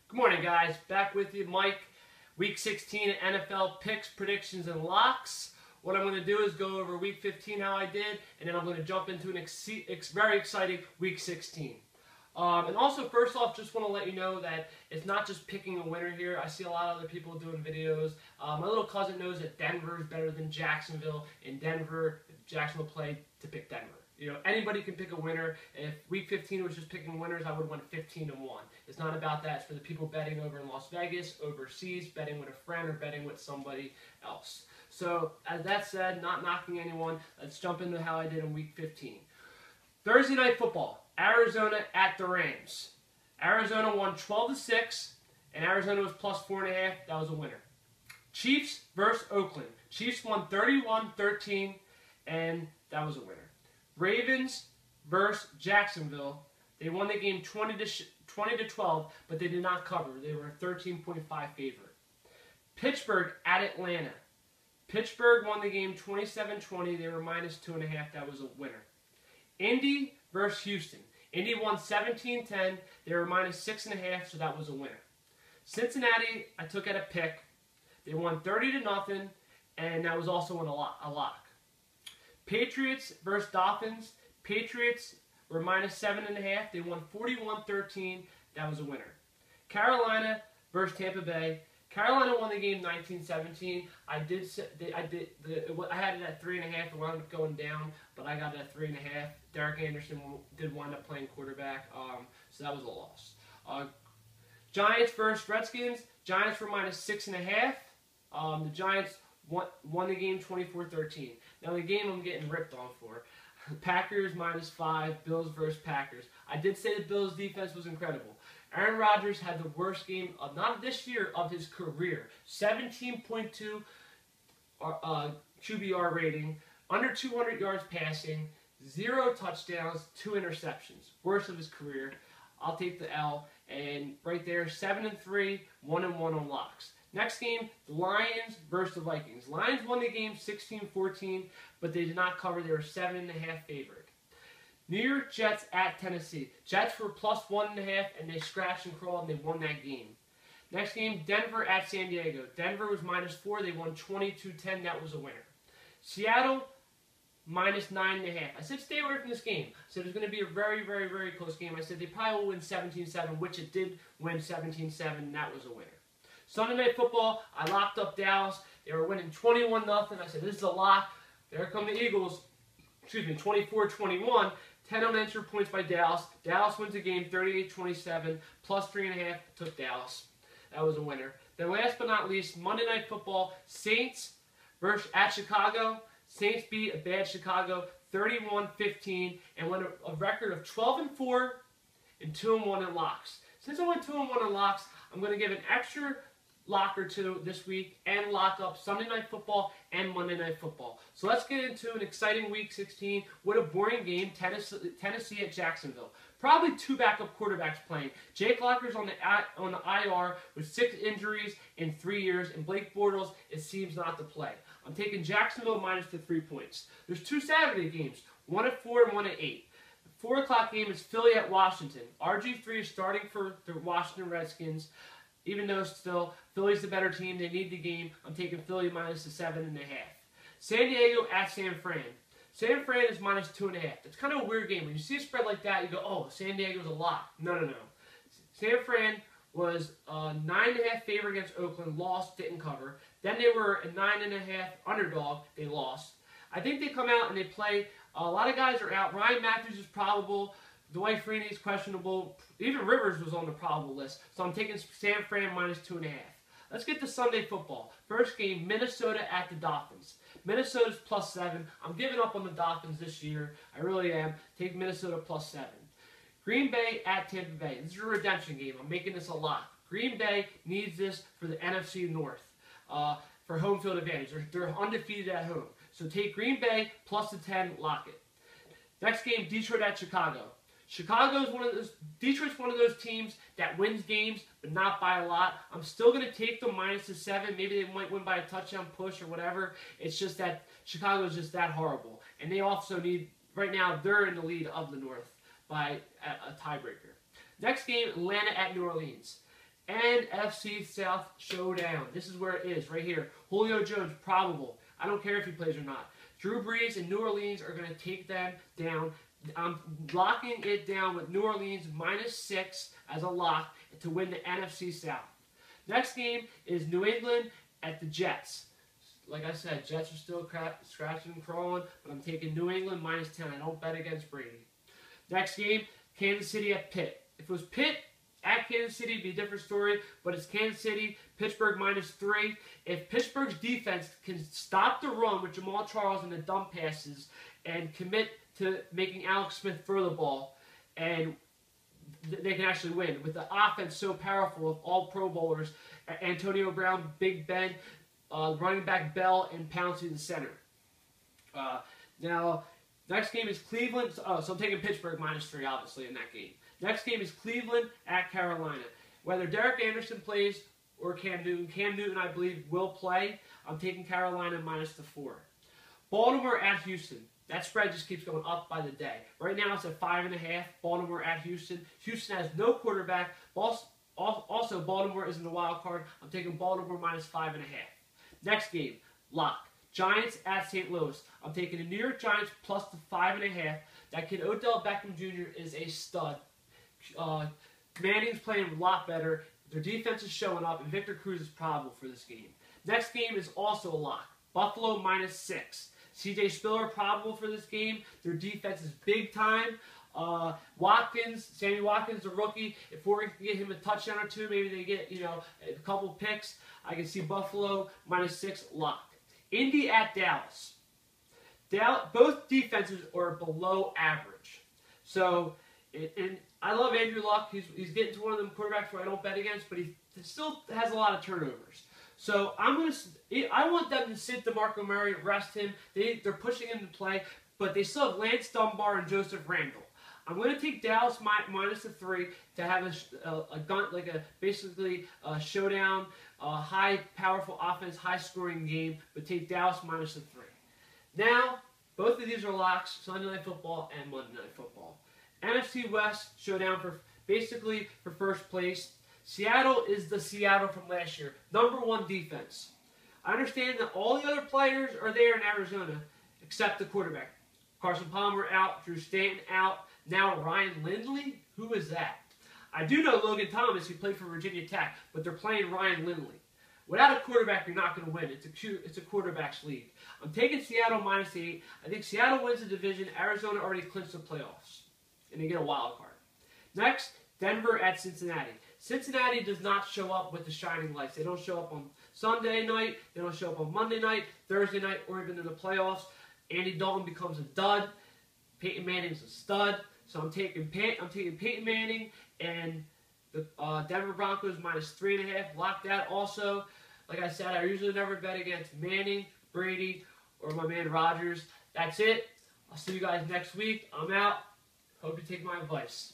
Good morning, guys. Back with you, Mike. Week 16 NFL picks, predictions, and locks. What I'm going to do is go over Week 15, how I did, and then I'm going to jump into an very exciting Week 16. And also, first off, just want to let you know that it's not just picking a winner here. I see a lot of other people doing videos. My little cousin knows that Denver is better than Jacksonville. In Denver, Jacksonville play to pick Denver. You know, anybody can pick a winner. If Week 15 was just picking winners, I would have won 15-1. It's not about that. It's for the people betting over in Las Vegas, overseas, betting with a friend, or betting with somebody else. So, as that said, not knocking anyone, let's jump into how I did in Week 15. Thursday Night Football. Arizona at the Rams. Arizona won 12-6, and Arizona was plus 4.5. That was a winner. Chiefs versus Oakland. Chiefs won 31-13, and that was a winner. Ravens versus Jacksonville. They won the game 20-12, but they did not cover. They were a 13.5 favorite. Pittsburgh at Atlanta. Pittsburgh won the game 27-20. They were minus 2.5. That was a winner. Indy versus Houston. Indy won 17-10. They were minus 6.5, so that was a winner. Cincinnati, I took at a pick. They won 30-0, and that was also a lock. Patriots versus Dolphins. Patriots were minus 7.5. They won 41-13. That was a winner. Carolina versus Tampa Bay. Carolina won the game 19-17. I had it at 3.5. It wound up going down, but I got it at 3.5. Derek Anderson did wind up playing quarterback, so that was a loss. Giants versus Redskins. Giants were minus 6.5. The Giants won the game 24-13. Now the game I'm getting ripped on for. Packers minus 5. Bills versus Packers. I did say the Bills defense was incredible. Aaron Rodgers had the worst game of, not this year, of his career. 17.2 QBR rating, under 200 yards passing, 0 touchdowns, 2 interceptions. Worst of his career. I'll take the L. And right there, 7-3, 1-1 on locks. Next game, the Lions versus the Vikings. Lions won the game 16-14, but they did not cover. They were 7.5 favorite. New York Jets at Tennessee. Jets were plus 1.5, and they scratched and crawled, and they won that game. Next game, Denver at San Diego. Denver was minus 4. They won 22-10. That was a winner. Seattle, minus 9.5. I said stay away from this game. I said it was going to be a very, very, very close game. I said they probably will win 17-7, which it did win 17-7, and that was a winner. Sunday Night Football, I locked up Dallas. They were winning 21-0. I said, this is a lock. There come the Eagles. 24-21. 10 unanswered points by Dallas. Dallas wins the game 38-27. Plus 3.5. Took Dallas. That was a winner. Then last but not least, Monday Night Football, Saints versus at Chicago. Saints beat a bad Chicago 31-15 and went a record of 12-4 and 2-1 in locks. Since I went 2-1 in locks, I'm going to give an extra lock or two this week and lock up Sunday Night Football and Monday Night Football. So let's get into an exciting Week 16. What a boring game, Tennessee at Jacksonville. Probably 2 backup quarterbacks playing. Jake Locker's on the IR with 6 injuries in 3 years, and Blake Bortles, it seems not to play. I'm taking Jacksonville minus the 3 points. There's 2 Saturday games, 1 at 4 and 1 at 8. The 4 o'clock game is Philly at Washington. RG3 is starting for the Washington Redskins. Even though still, Philly's the better team, they need the game. I'm taking Philly minus the 7.5. San Diego at San Fran. San Fran is minus 2.5. It's kind of a weird game. When you see a spread like that, you go, oh, San Diego's a lock. No. San Fran was a 9.5 favorite against Oakland, lost, didn't cover. Then they were a 9.5 underdog, they lost. I think they come out and they play. A lot of guys are out. Ryan Matthews is probable. Dwight Freeney is questionable. Even Rivers was on the probable list. So I'm taking San Fran minus 2.5. Let's get to Sunday football. First game, Minnesota at the Dolphins. Minnesota's plus 7. I'm giving up on the Dolphins this year. I really am. Take Minnesota plus 7. Green Bay at Tampa Bay. This is a redemption game. I'm making this a lock. Green Bay needs this for the NFC North. For home field advantage. They're undefeated at home. So take Green Bay plus the 10, lock it. Next game, Detroit at Chicago. Detroit's one of those teams that wins games, but not by a lot. I'm still going to take them minus the 7. Maybe they might win by a touchdown push or whatever. It's just that Chicago is just that horrible. And they also need, right now, they're in the lead of the North by a tiebreaker. Next game, Atlanta at New Orleans. NFC South showdown. This is where it is, right here. Julio Jones, probable. I don't care if he plays or not. Drew Brees and New Orleans are going to take them down. I'm locking it down with New Orleans -6 as a lock to win the NFC South. Next game is New England at the Jets. Like I said, Jets are still scratching and crawling, but I'm taking New England -10. I don't bet against Brady. Next game, Kansas City at Pitt. If it was Pitt at Kansas City, it'd be a different story, but it's Kansas City, Pittsburgh -3. If Pittsburgh's defense can stop the run with Jamal Charles and the dump passes and commit to making Alex Smith throw the ball, and they can actually win. With the offense so powerful of all Pro Bowlers, Antonio Brown, Big Ben, running back Bell, and Pouncey in the center. Now, next game is Cleveland. So I'm taking Pittsburgh -3, obviously, in that game. Next game is Cleveland at Carolina. Whether Derek Anderson plays or Cam Newton, I believe, will play. I'm taking Carolina -4. Baltimore at Houston. That spread just keeps going up by the day. Right now it's at 5.5. Baltimore at Houston. Houston has no quarterback. Also, Baltimore is in the wild card. I'm taking Baltimore -5.5. Next game, lock. Giants at St. Louis. I'm taking the New York Giants plus the 5.5. That kid Odell Beckham Jr. is a stud. Manning's playing a lot better. Their defense is showing up, and Victor Cruz is probable for this game. Next game is also a lock. Buffalo -6. C.J. Spiller probable for this game. Their defense is big time. Sammy Watkins, the rookie. If we're going to get him a touchdown or two, maybe they get a couple picks. I can see Buffalo -6 lock. Indy at Dallas. Both defenses are below average. So, and I love Andrew Luck. He's getting to one of them quarterbacks where I don't bet against, but he still has a lot of turnovers. So I want them to sit DeMarco Murray, rest him. They're pushing him to play, but they still have Lance Dunbar and Joseph Randle. I'm going to take Dallas -3 to have basically a showdown, high powerful offense, high scoring game, but take Dallas -3. Now, both of these are locks: Sunday Night Football and Monday Night Football. NFC West showdown for first place. Seattle is the Seattle from last year. #1 defense. I understand that all the other players are there in Arizona, except the quarterback. Carson Palmer out, Drew Stanton out, now Ryan Lindley? Who is that? I do know Logan Thomas, who played for Virginia Tech, but they're playing Ryan Lindley. Without a quarterback, you're not going to win. It's a quarterback's league. I'm taking Seattle -8. I think Seattle wins the division. Arizona already clinched the playoffs, and they get a wild card. Next, Denver at Cincinnati. Cincinnati does not show up with the shining lights. They don't show up on Sunday night. They don't show up on Monday night, Thursday night, or even in the playoffs. Andy Dalton becomes a dud. Peyton Manning's a stud. So I'm taking Peyton Manning and the Denver Broncos -3.5. Lock that also. Like I said, I usually never bet against Manning, Brady, or my man Rodgers. That's it. I'll see you guys next week. I'm out. Hope you take my advice.